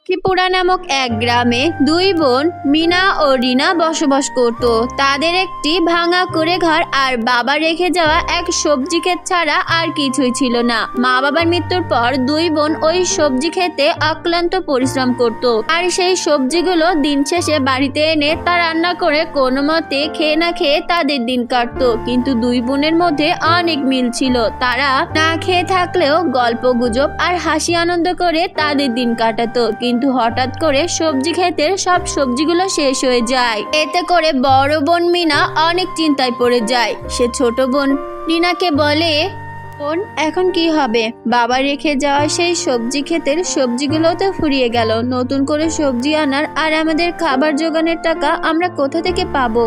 লক্ষ্মীপুরা নামক এক গ্রামে দুই বোন মিনা ও রিনা বসবাস করত। তাদের একটি ভাঙা কুড়ে ঘর আর বাবা রেখে যাওয়া এক সবজি ক্ষেত ছাড়া আর কিছুই ছিল না। মা বাবার মৃত্যুর পর দুই বোন ওই সবজি খেতে অক্লান্ত পরিশ্রম করত, আর সেই সবজিগুলো দিন শেষে বাড়িতে এনে তা রান্না করে কোনো মতে খেয়ে না খেয়ে তাদের দিন কাটতো। কিন্তু দুই বোনের মধ্যে অনেক মিল ছিল। তারা না খেয়ে থাকলেও গল্প গুজব আর হাসি আনন্দ করে তাদের দিন কাটাতো। কিন্তু হঠাৎ করে সবজি ক্ষেতের সব সবজিগুলো শেষ হয়ে যায়। এতে করে বড় বোন মিনা অনেক চিন্তায় পড়ে যায়। সে ছোট বোন রিনাকে বলে, বোন, এখন কি হবে? বাবা রেখে যাওয়া সেই সবজি ক্ষেতের সবজিগুলো তো ফুরিয়ে গেল। নতুন করে সবজি আনার আর আমাদের খাবার জোগানোর টাকা আমরা কোথা থেকে পাবো?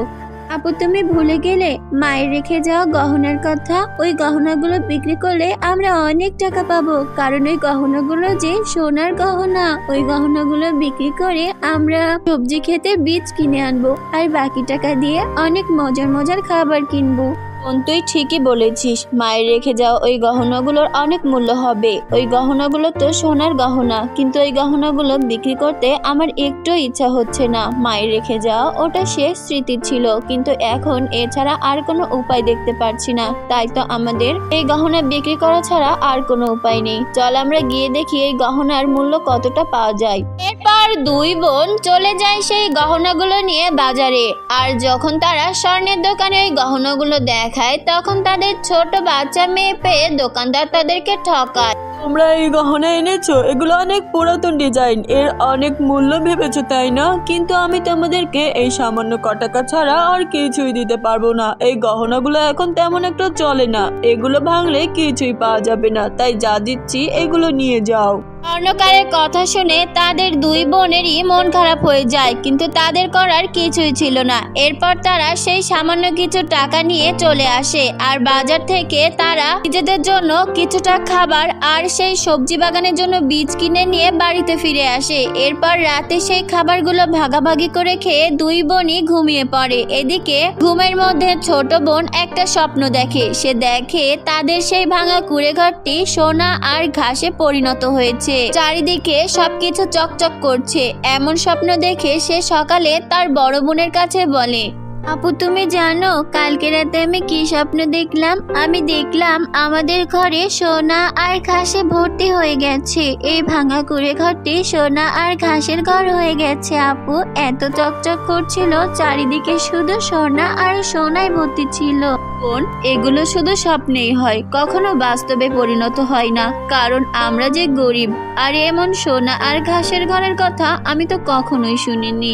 আপু, তুমি ভুলে গেলে মায়ের রেখে যাওয়া গহনার কথা। ওই গহনাগুলো বিক্রি করলে আমরা অনেক টাকা পাবো, কারণ ওই গহনাগুলো যে সোনার গহনা। ওই গহনাগুলো বিক্রি করে আমরা সবজি খেতে বীজ কিনে আনবো, আর বাকি টাকা দিয়ে অনেক মজার মজার খাবার কিনবো। বোন, তুই ঠিকই বলেছিস। মায়ের রেখে যাওয়া ওই গহনাগুলোর অনেক মূল্য হবে। ওই গহনাগুলো তো সোনার গহনা, কিন্তু ওই গহনাগুলো বিক্রি করতে আমার একটু ইচ্ছা হচ্ছে না। মায়ের রেখে যাওয়া ওটা শেষ স্মৃতি ছিল, কিন্তু এখন এছাড়া আর কোনো উপায় দেখতে পারছি না। তাই তো আমাদের এই গহনা বিক্রি করা ছাড়া আর কোনো উপায় নেই। চল আমরা গিয়ে দেখি এই গহনার মূল্য কতটা পাওয়া যায়। এরপর দুই বোন চলে যায় সেই গহনাগুলো নিয়ে বাজারে। আর যখন তারা স্বর্ণের দোকানে ওই গহনাগুলো দেখায়, তখন তাদের ছোট বাচ্চা মেয়ে পেয়ে দোকানদার তাদেরকে ঠকায়। তোমরা এই গহনা এনেছো, এগুলো অনেক পুরাতন ডিজাইন, এর অনেক মূল্য ভেবেছো তাই না? কিন্তু আমি তোমাদেরকে এই সামান্য কটাকা ছাড়া আর কিছুই দিতে পারবো না। এই গহনাগুলো এখন তেমন একটা চলে না, এগুলো ভাঙলে কিছুই পাওয়া যাবে না, তাই যা দিচ্ছি এগুলো নিয়ে যাও। স্বর্ণকারের কথা শুনে তাদের দুই বোনেরই মন খারাপ হয়ে যায়, কিন্তু তাদের করার কিছুই ছিল না। এরপর তারা সেই সামান্য কিছু টাকা নিয়ে চলে আসে, আর বাজার থেকে তারা নিজেদের জন্য কিছুটা খাবার আর সেই সবজি বাগানের জন্য বীজ কিনে নিয়ে বাড়িতে ফিরে আসে। এরপর রাতে সেই খাবারগুলো ভাগাভাগি করে খেয়ে দুই বোনই ঘুমিয়ে পড়ে। এদিকে ঘুমের মধ্যে ছোট বোন একটা স্বপ্ন দেখে। সে দেখে তাদের সেই ভাঙা কুড়ে ঘরটি সোনা আর ঘাসে পরিণত হয়েছে। চারিদিকে সবকিছু চকচক করছে। এমন স্বপ্ন দেখে সে সকালে তার বড় বোনের কাছে বলে, আপু, তুমি জানো কালকে রাতে আমি কি স্বপ্ন দেখলাম? আমি দেখলাম আমাদের ঘরে সোনা আর ঘাসে ভর্তি হয়ে গেছে। এই ভাঙা কুড়ে ঘরটি সোনা আর ঘাসের ঘর হয়ে গেছে। আপু, এত চকচক করছিল, চারিদিকে শুধু সোনা আর সোনায় ভর্তি ছিল। বোন, এগুলো শুধু স্বপ্নেই হয়, কখনো বাস্তবে পরিণত হয় না, কারণ আমরা যে গরিব। আর এমন সোনা আর ঘাসের ঘরের কথা আমি তো কখনোই শুনিনি।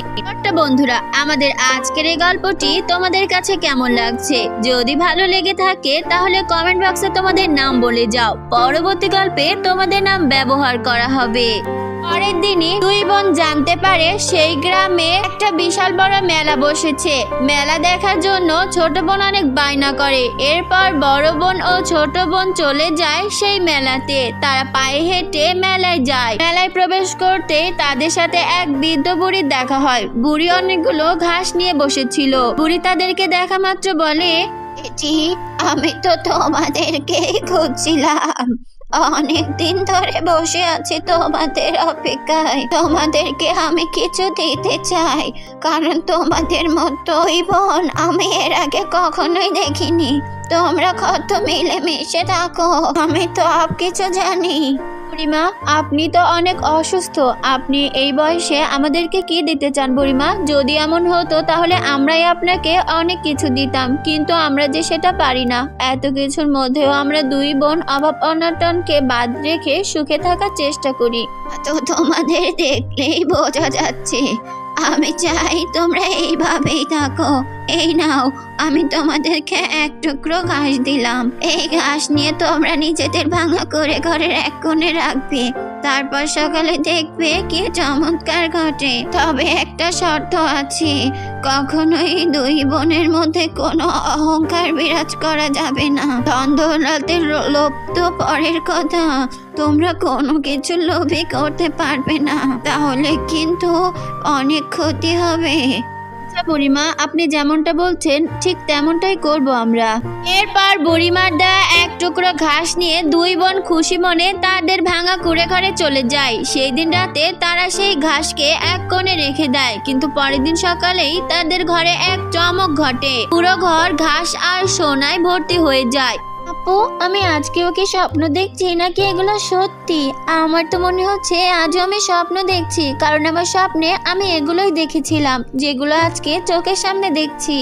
বন্ধুরা, আমাদের আজকের এই গল্পটি তোমাদের কাছে কেমন লাগছে? যদি ভালো লেগে থাকে তাহলে কমেন্ট বক্সে তোমাদের নাম বলে যাও। পরবর্তী গল্পে তোমাদের নাম ব্যবহার করা হবে। পরের দিনই দুই বোন জানতে পারে সেই গ্রামে একটা বিশাল বড় মেলা বসেছে। মেলা দেখার জন্য ছোট বোন অনেক বায়না করে। এরপর বড় বোন ও ছোট বোন চলে যায় সেই মেলাতে। তারা পায়ে হেঁটে মেলায় যায়। মেলায় প্রবেশ করতে তাদের সাথে এক বৃদ্ধ বুড়ির দেখা হয়। বুড়ি অনেকগুলো ঘাস নিয়ে বসেছিল। বুড়ি তাদেরকে দেখা মাত্র বলে, আমি তো তোমাদেরকে খুঁজছিলাম। অনেক দিন ধরে বসে আছি তোমাদের অপেক্ষায়। তোমাদেরকে আমি কিছু দিতে চাই, কারণ তোমাদের মতোই বোন আমি এর আগে কখনোই দেখিনি। তোমরা কত মিলেমিশে থাকো, আমি তো সব কিছু জানি। বুড়িমা, আপনি তো অনেক অসুস্থ, আপনি এই বয়সে আমাদেরকে কি দিতে চান? বুড়িমা, যদি এমন হতো তাহলে আমরাই আপনাকে অনেক কিছু দিতাম, কিন্তু আমরা যে সেটা পারি না। এত কিছুর মধ্যেও আমরা দুই বোন অভাব অনটনকে বাদ রেখে সুখে থাকার চেষ্টা করি। তো তোমাদের দেখলেই বোঝা যাচ্ছে। আমি চাই তোমরা এইভাবেই থাকো। এই নাও, আমি তোমাদেরকে এক টুকরো ঘাস দিলাম। এই ঘাস নিয়ে তোমরা নিজেদের ভাঙা করে ঘরের এক কোণে রাখবে। তারপর সকালে দেখবে কি চমৎকার ঘটে। তবে একটা শর্ত আছে, কখনোই দুই বোনের মধ্যে কোনো অহংকার বিরাজ করা যাবে না। দ্বন্দ্ব লোভ তো পরের কথা, তোমরা কোনো কিছু লোভই করতে পারবে না, তাহলে কিন্তু অনেক ক্ষতি হবে। আচ্ছা বুড়িমা, আপনি যেমনটা বলছেন ঠিক তেমনটাই করব আমরা। এরপর বুড়িমার দেয়া এক টুকরো ঘাস নিয়ে দুই বোন খুশি মনে তাদের ভাঙা কুড়ে ঘরে চলে যায়। সেই দিন রাতে তারা সেই ঘাসকে এক কোণে রেখে দেয়, কিন্তু পরের দিন সকালেই তাদের ঘরে এক চমক ঘটে। পুরো ঘর ঘাস আর সোনায় ভর্তি হয়ে যায়। আপু, আমি আজকেও কি স্বপ্ন দেখছি নাকি এগুলো সত্যি? আমার তো মনে হচ্ছে আজও আমি স্বপ্ন দেখছি, কারণ আমার স্বপ্নে আমি এগুলোই দেখেছিলাম যেগুলো আজকে চোখের সামনে দেখছি।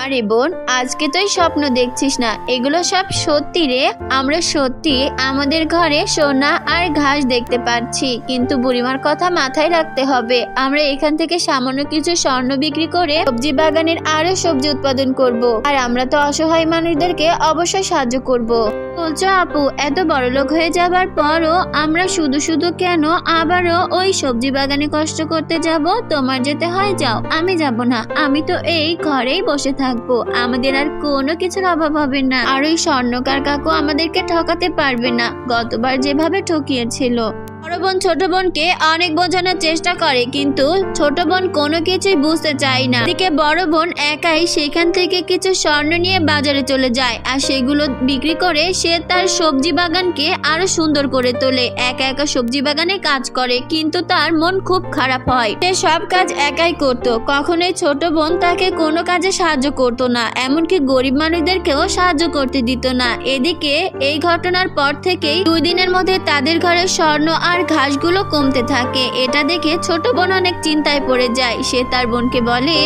আরে বোন, আজকে তুই স্বপ্ন দেখছিস না, এগুলো সব সত্যি রে। আমরা সত্যি আমাদের ঘরে সোনা আর ঘাস দেখতে পাচ্ছি, কিন্তু বুড়িমার কথা মাথায় রাখতে হবে। আমরা এখান থেকে সামান্য কিছু স্বর্ণ বিক্রি করে সবজি বাগানের আরো সবজি উৎপাদন করব, আর আমরা তো অসহায় মানুষদেরকে অবশ্যই সাহায্য করব। বলছো আপু, এত বড়লোক হয়ে যাবার পরও আমরা শুধু শুধু কেন আবারও ওই সবজি বাগানে কষ্ট করতে যাব? তোমার যেতে হয় যাও, আমি যাব না। আমি তো এই ঘরেই বসে থাকবো, আমাদের আর কোনো কিছুর অভাব হবে না। আর ওই স্বর্ণকার কাকু আমাদেরকে ঠকাতে পারবে না, গতবার যেভাবে ঠকিয়েছিল। বড় বোন ছোট বোনকে অনেক বোঝানোর চেষ্টা করে, কিন্তু ছোট বোন কোনো কিছুই বুঝতে চায় না। এদিকে বড় বোন একাই সেখান থেকে কিছু স্বর্ণ নিয়ে বাজারে চলে যায়, আর সেগুলো বিক্রি করে সে তার সবজি বাগানকে আরো সুন্দর করে তোলে। একা একা সবজি বাগানে কাজ করে, কিন্তু তার মন খুব খারাপ হয়। সে সব কাজ একাই করত, কখনোই ছোট বোন তাকে কোনো কাজে সাহায্য করত না, এমনকি গরিব মানুষদেরকেও সাহায্য করতে দিত না। এদিকে এই ঘটনার পর থেকেই 2 দিনের মধ্যে তাদের ঘরে স্বর্ণ আর ঘাসগুলো কমতে থাকে। এটা দেখে ছোট বোন অনেক চিন্তায় পড়ে যায়। সে তার বোনকে বলে,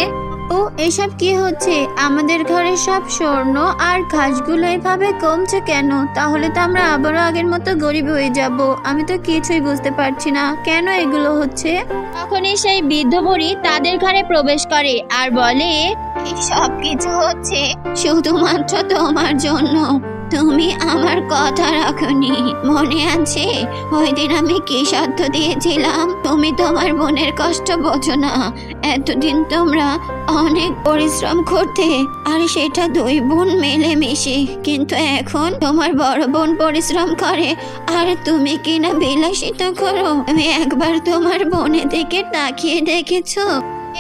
ও এসব কি হচ্ছে? আমাদের ঘরে সব স্বর্ণ আর ঘাসগুলো এভাবে কমছে কেন? তাহলে তো আমরা আবারও আগের মতো গরিব হয়ে যাব। আমি তো কিছুই বুঝতে পারছি না কেন এগুলো হচ্ছে। তখনই সেই বৃদ্ধ বুড়ি তাদের ঘরে প্রবেশ করে আর বলে, এই সব কিছু হচ্ছে শুধুমাত্র তোমার জন্য। তুমি আমার কথা রাখনি, মনে আছে ওই দিন আমি কি শর্ত দিয়েছিলাম? তুমি তোমার বোনের কষ্ট বোঝো না। এতদিন তোমরা অনেক পরিশ্রম করতে, আর সেটা 2 বোন মিলেমিশে, কিন্তু এখন তোমার বড় বোন পরিশ্রম করে আর তুমি কিনা বিলাসিতা করো। তুমি একবার তোমার বোনের দিকে তাকিয়ে দেখেছো?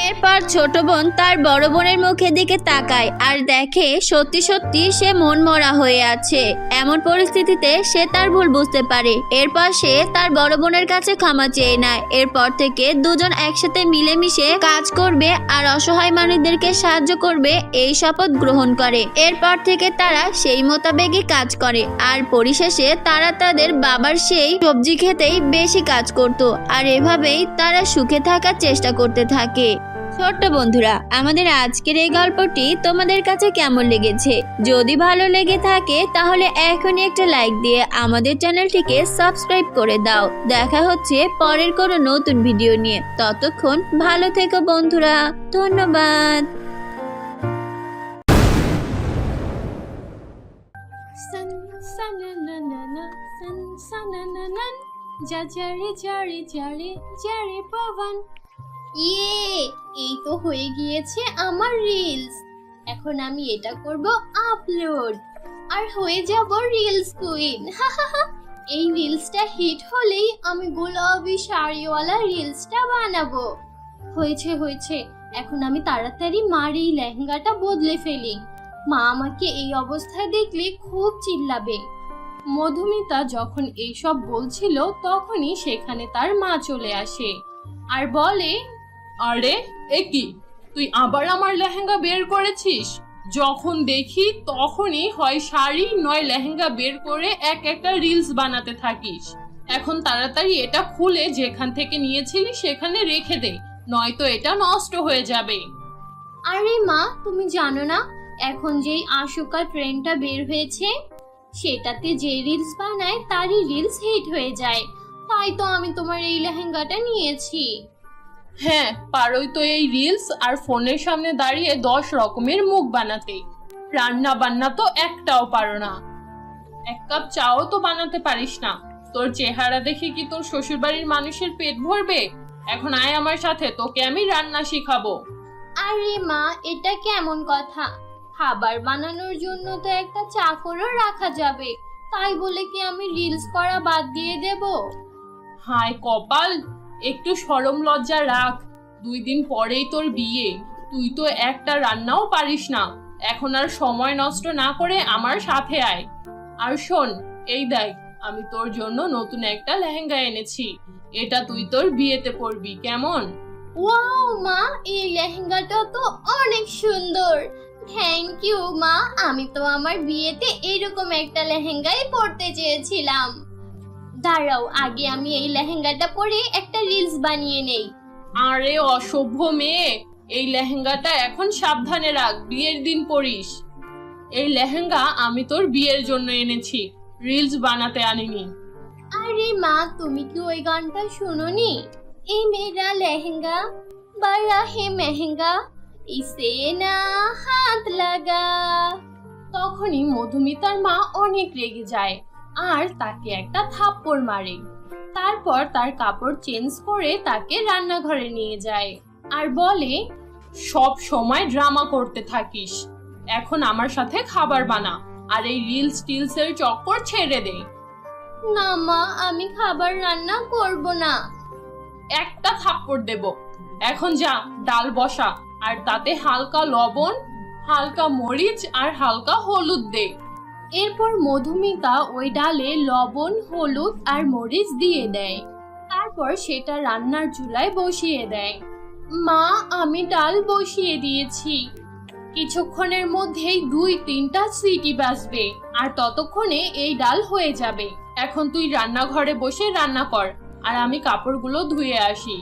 এরপর ছোট বোন তার বড় বোনের মুখের দিকে তাকায় আর দেখে সত্যি সত্যি সে মন মরা হয়ে আছে। এমন পরিস্থিতিতে সে তার ভুল বুঝতে পারে। এরপর সে তার বড় বোনের কাছে ক্ষমা চেয়ে নেয়। এরপর থেকে দুজন একসাথে মিলেমিশে কাজ করবে আর অসহায় মানুষদেরকে সাহায্য করবে, এই শপথ গ্রহণ করে। এরপর থেকে তারা সেই মোতাবেকই কাজ করে, আর পরিশেষে তারা তাদের বাবার সেই সবজি খেতেই বেশি কাজ করত, আর এভাবেই তারা সুখে থাকার চেষ্টা করতে থাকে। ছোট্ট বন্ধুরা, আমাদের আজকের এই গল্পটি তোমাদের কাছে কেমন লেগেছে? যদি ভালো লেগে থাকে তাহলে এখনই একটা লাইক দিয়ে আমাদের চ্যানেলটিকে সাবস্ক্রাইব করে দাও। দেখা হচ্ছে পরের কোনো নতুন ভিডিও নিয়ে। ততক্ষণ ভালো থেকো বন্ধুরা, ধন্যবাদ। এই তো হয়ে গিয়েছে আমার রিলস। এখন আমি এটা করব আপলোড, আর হয়ে যাব রিলস কুইন। এই রিলসটা হিট হলেই আমি গোলাপি শাড়িওয়ালা রিলসটা বানাবো। হয়েছে হয়েছে, এখন আমি তাড়াতাড়ি মার এই লেহেঙ্গাটা বদলে ফেলি। মা আমাকে এই অবস্থায় দেখলে খুব চিল্লাবে। মধুমিতা যখন এইসব বলছিল তখনই সেখানে তার মা চলে আসে আর বলে, আরে এ কি, তুই আবার আমার লেহেঙ্গা বের করেছিস? যখন দেখি তখনই হয় শাড়ি নয় লেহেঙ্গা বের করে এক একটা রিলস বানাতে থাকিস। এখন তাড়াতাড়ি এটা খুলে যেখান থেকে নিয়েছিলি সেখানে রেখে দে, নয়তো এটা নষ্ট হয়ে যাবে। আরে মা, তুমি জানো না এখন যেই আশুকা ট্রেন্ডটা বের হয়েছে, সেটাতে যে রিলস বানায় তারই রিলস হিট হয়ে যায়। তাই তো আমি তোমার এই লেহেঙ্গাটা নিয়েছি। হ্যাঁ, পারোই তো এই রিলস আর ফোনের সামনে দাঁড়িয়ে 10 রকমের মুখ বানাতে। রান্না বান্না তো একটাও পারো না, 1 কাপ চাও তো বানাতে পারিস না। তোর চেহারা দেখে কি তোর শ্বশুরবাড়ির মানুষের পেট ভরবে? এখন আয় আমার সাথে, তোকে আমি রান্না শিখাবো। আরে মা, এটা কেমন কথা? খাবার বানানোর জন্য তো একটা চাকরও রাখা যাবে, তাই বলে কি আমি রিলস করা বাদ দিয়ে দেব? হায় কপাল, একটু শরম লজ্জা রাখ। 2 দিন পরেই তোর বিয়ে, তুই তো একটা রান্নাও পারিস না। এখন আর সময় নষ্ট না করে আমার সাথে আয়। আর শোন, এই দেখ, আমি তোর জন্য নতুন একটা লেহেঙ্গা এনেছি। এটা তুই তোর বিয়েতে পরবি, কেমন? ওয়াও মা, এই লেহেঙ্গাটা তো অনেক সুন্দর। থ্যাংক ইউ মা, আমি তো আমার বিয়েতে এরকম একটা লেহেঙ্গাই পরতে চেয়েছিলাম। দাঁড়াও, আগে আমি এই লেহেঙ্গাটা পরে একটা রিলস বানিয়ে নেই। আরে অসভ্য মেয়ে, এই লেহেঙ্গাটা এখন সাবধানে রাখ, বিয়ের দিন পরিস। এই লেহেঙ্গা আমি তোর বিয়ের জন্য এনেছি, রিলস বানাতে আনিনি। আরে মা, তুমি কি ওই গানটা শুনোনি? এই মেরা লেহেঙ্গা বড়া হে মেহেঙ্গা, ইসে না হাত লাগা। তখনই মধুমিতার মা অনেক রেগে যায় আর তাকে একটা থাপ্পড় মারে। তারপর তার কাপড় চেঞ্জ করে তাকে রান্নাঘরে নিয়ে যায় আর বলে, সব সময় ড্রামা করতে থাকিস, এখন আমার সাথে খাবার বানা আর এই রিলস টিলসের চক্কর ছেড়ে দে। না মা, আমি খাবার রান্না করব না। একটা থাপ্পড় দেব। এখন যা, ডাল বসা আর তাতে হালকা লবণ, হালকা মরিচ আর হালকা হলুদ দে। এরপর মধুমিতা ওই ডালে লবণ, হলুদ আর মরিচ দিয়ে দেয়। তারপর সেটা রান্নার চুলায় বসিয়ে দেয়। মা, আমি ডাল বসিয়ে দিয়েছি। কিছুক্ষণের মধ্যেই 2-3টা সিটি বাজবে আর ততক্ষণে এই ডাল হয়ে যাবে। এখন তুই রান্নাঘরে বসে রান্না কর আর আমি কাপড়গুলো ধুয়ে আসি।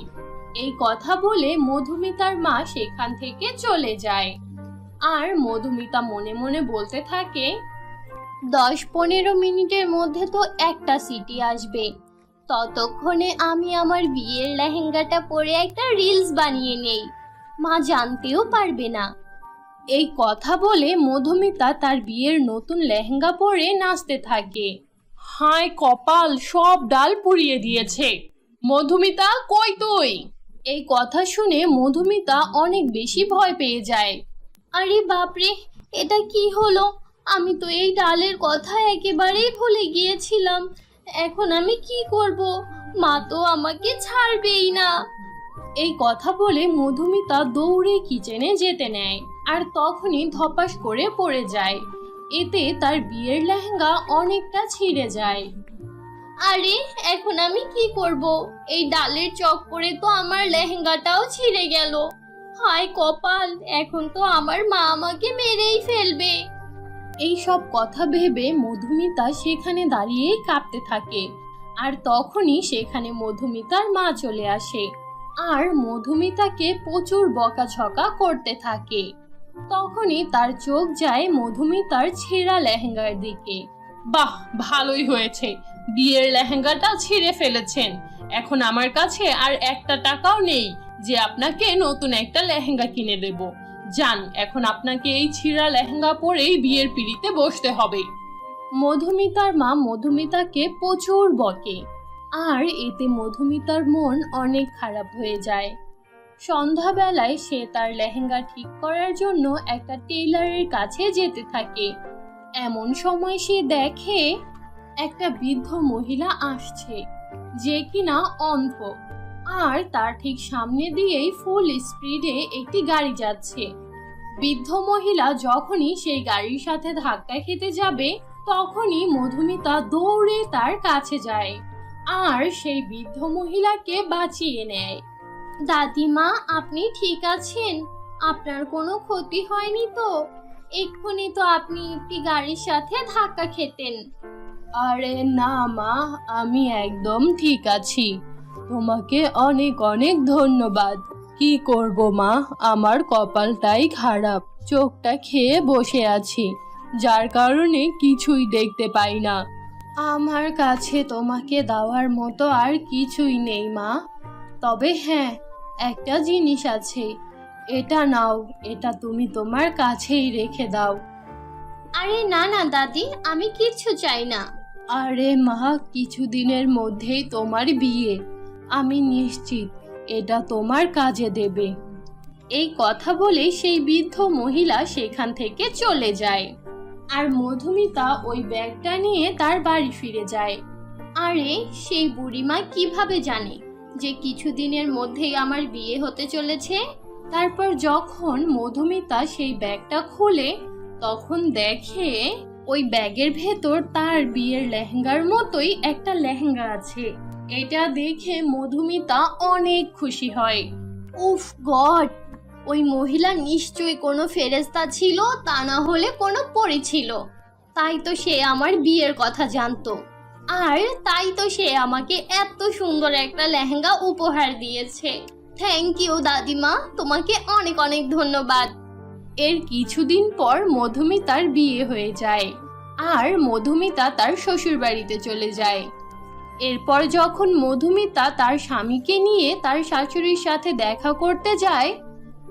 এই কথা বলে মধুমিতার মা সেখান থেকে চলে যায়। আর মধুমিতা মনে মনে বলতে থাকে, 10-15 মিনিটের মধ্যে তো একটা সিটি আসবে, ততক্ষণে আমি আমার বিয়ের লেহেঙ্গাটা পরে একটা রিলস বানিয়ে নেই, মা জানতেও পারবে না। এই কথা বলে মধুমিতা তার বিয়ের নতুন লেহেঙ্গা পরে নাচতে থাকে। হায় কপাল, সব ডাল পুড়িয়ে দিয়েছে। মধুমিতা, কই তুই? এই কথা শুনে মধুমিতা অনেক বেশি ভয় পেয়ে যায়। আরে বাপরে, এটা কি হলো? আমি তো এই ডালের কথা একেবারেই ভুলে গিয়েছিলাম। এখন আমি কি করব? মা তো আমাকে ছাড়বেই না। এই কথা বলে মধুমিতা দৌড়ে কিচেনে যেতে নেয় আর তখনই ধপাস করে পড়ে যায়। এতে তার বিয়ের লেহেঙ্গা অনেকটা ছিঁড়ে যায়। আরে এখন আমি কি করব? এই ডালের চক্করে তো আমার লেহেঙ্গাটাও ছিঁড়ে গেল। হায় কপাল, এখন তো আমার মা আমাকে মেরেই ফেলবে। এই সব কথা ভেবে মধুমিতা সেখানে দাঁড়িয়েই কাঁপতে থাকে। আর তখনই সেখানে মধুমিতার মা চলে আসে আর মধুমিতাকে প্রচুর বকাঝকা করতে থাকে। তখনই তার চোখ যায় মধুমিতার ছেঁড়া লেহেঙ্গার দিকে। বাহ, ভালোই হয়েছে, বিয়ের লেহেঙ্গাটা ছিঁড়ে ফেলেছেন। এখন আমার কাছে আর একটা টাকাও নেই যে আপনাকে নতুন একটা লেহেঙ্গা কিনে দেব। যান, এখন আপনাকে এই ছিঁড়া লেহেঙ্গা পরেই বিয়ের পিঁড়িতে বসতে হবে। মধুমিতার মা মধুমিতাকে প্রচুর বকে আর এতে মধুমিতার মন অনেক খারাপ হয়ে যায়। সন্ধ্যাবেলায় সে তার লেহেঙ্গা ঠিক করার জন্য একটা টেইলারের কাছে যেতে থাকে। এমন সময় সে দেখে একটা বৃদ্ধ মহিলা আসছে, যে কিনা অন্ধ, আর তার ঠিক সামনে দিয়েই ফুল স্পিডে একটি গাড়ি যাচ্ছে। বৃদ্ধ মহিলা যখনই সেই গাড়ির সাথে ধাক্কা খেতে যাবে তখনই মধুমিতা দৌড়ে তার কাছে যায় আর সেই বৃদ্ধ মহিলাকে বাঁচিয়ে নেয়। দাদিমা, আপনি ঠিক আছেন? আপনার কোনো ক্ষতি হয়নি তো? এক্ষুনি তো আপনি একটি গাড়ির সাথে ধাক্কা খেতেন। আরে না মা, আমি একদম ঠিক আছি। তোমাকে অনেক অনেক ধন্যবাদ। কি করব মা, আমার কপালটাই খারাপ। চোখটা খেয়ে বসে আছি, যার কারণে কিছুই দেখতে পাই না। আমার কাছে তোমাকে দেওয়ার মতো আর কিছুই নেই মা। তবে হ্যাঁ, একটা জিনিস আছে, এটা নাও, এটা তুমি তোমার কাছেই রেখে দাও। আরে না না দাদি, আমি কিচ্ছু চাই না। আরে মা, কিছুদিনের মধ্যেই তোমার বিয়ে, আমি নিশ্চিত এটা তোমার কাজে দেবে। এই কথা বলে সেই বৃদ্ধ মহিলা সেখান থেকে চলে যায় আর মধুমিতা ওই ব্যাগটা নিয়ে তার বাড়ি ফিরে যায়। আরে সেই বুড়িমা কিভাবে জানে যে কিছুদিনের মধ্যেই আমার বিয়ে হতে চলেছে? তারপর যখন মধুমিতা সেই ব্যাগটা খুলে তখন দেখে ওই ব্যাগের ভেতর তার বিয়ের লেহেঙ্গার মতোই একটা লেহেঙ্গা আছে। এটা দেখে মধুমিতা অনেক খুশি হয়। উফ গড, ওই মহিলা নিশ্চয়ই কোনো ফেরেশতা ছিল, তা না হলে কোনো পরী ছিল। তাই তো সে আমার বিয়ের কথা জানতো, আর তাই তো সে আমাকে এত সুন্দর একটা লেহেঙ্গা উপহার দিয়েছে। থ্যাংক ইউ দাদিমা, তোমাকে অনেক অনেক ধন্যবাদ। এর কিছুদিন পর মধুমিতার বিয়ে হয়ে যায় আর মধুমিতা তার শ্বশুর বাড়িতে চলে যায়। এরপর যখন মধুমিতা তার স্বামীকে নিয়ে তার শাশুড়ির সাথে দেখা করতে যায়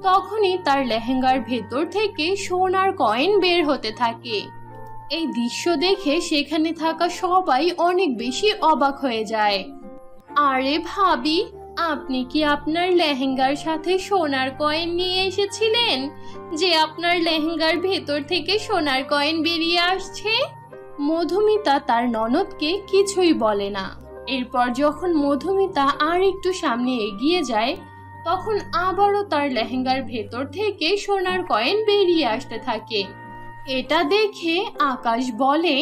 তখনই তার লেহেঙ্গার ভেতর থেকে সোনার কয়েন বের হতে থাকে। এই দৃশ্য দেখে সেখানে থাকা সবাই অনেক বেশি অবাক হয়ে যায়। আরে ভাবি, আপনি কি আপনার লেহেঙ্গার সাথে সোনার কয়েন নিয়ে এসেছিলেন যে আপনার লেহেঙ্গার ভেতর থেকে সোনার কয়েন বেরিয়ে আসছে? মধুমিতা তার ননদকে কিছুই বলে না। এরপর যখন মধুমিতা আর একটু সামনে এগিয়ে যায় তখন আবারও তার লেহেঙ্গার ভেতর থেকে সোনার কয়েন বেরিয়ে আসতে থাকে। এটা দেখে আকাশ বলে,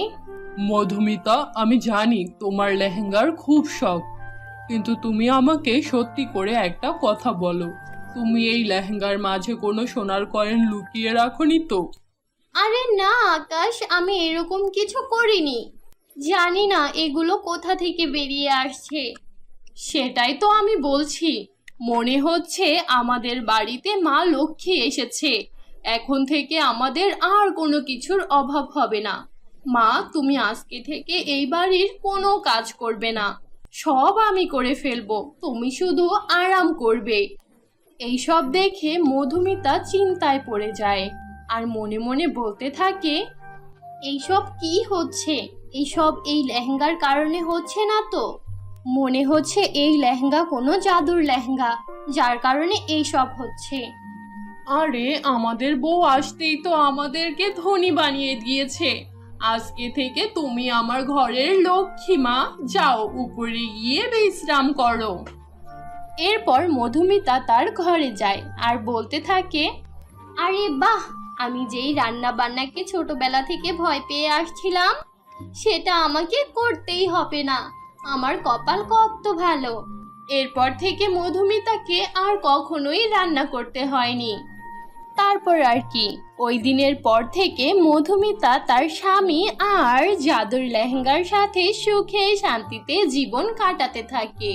মধুমিতা, আমি জানি তোমার লেহেঙ্গার খুব শখ, কিন্তু তুমি আমাকে সত্যি করে একটা কথা বলো, তুমি এই লেহেঙ্গার মাঝে কোনো সোনার কয়েন লুকিয়ে রাখোনি তো? আরে না আকাশ, আমি এরকম কিছু করিনি। জানি না এগুলো কোথা থেকে বেরিয়ে আসছে। সেটাই তো আমি বলছি, মনে হচ্ছে আমাদের বাড়িতে মা লক্ষ্মী এসেছে। এখন থেকে আমাদের আর কোনো কিছুর অভাব হবে না। মা, তুমি আজকে থেকে এই বাড়ির কোনো কাজ করবে না, সব আমি করে ফেলবো, তুমি শুধু আরাম করবে। এইসব দেখে মধুমিতা চিন্তায় পড়ে যায় আর মনে মনে বলতে থাকে, এইসব কি হচ্ছে? এইসব এই লেহেঙ্গার কারণে হচ্ছে না তো? মনে হচ্ছে এই লেহেঙ্গা কোনো জাদুর লেহেঙ্গা, যার কারণে এইসব হচ্ছে। আরে আমাদের বউ আসতেই তো আমাদেরকে ধনী বানিয়ে দিয়েছে। আজকে থেকে তুমি আমার ঘরের লক্ষ্মী মা, যাও উপরে গিয়ে বিশ্রাম করো। এরপর মধুমিতা তার ঘরে যায় আর বলতে থাকে, আরে বাহ, আমি যেই রান্না বান্নাকে ছোটবেলা থেকে ভয় পেয়ে আসছিলাম সেটা আমাকে করতেই হবে না। আমার কপাল কত ভালো। এরপর থেকে মধুমিতাকে আর কখনোই রান্না করতে হয়নি। তারপর আর কি, ওই দিনের পর থেকে মধুমিতা তার স্বামী আর জাদুর লেহেঙ্গার সাথে সুখে শান্তিতে জীবন কাটাতে থাকে।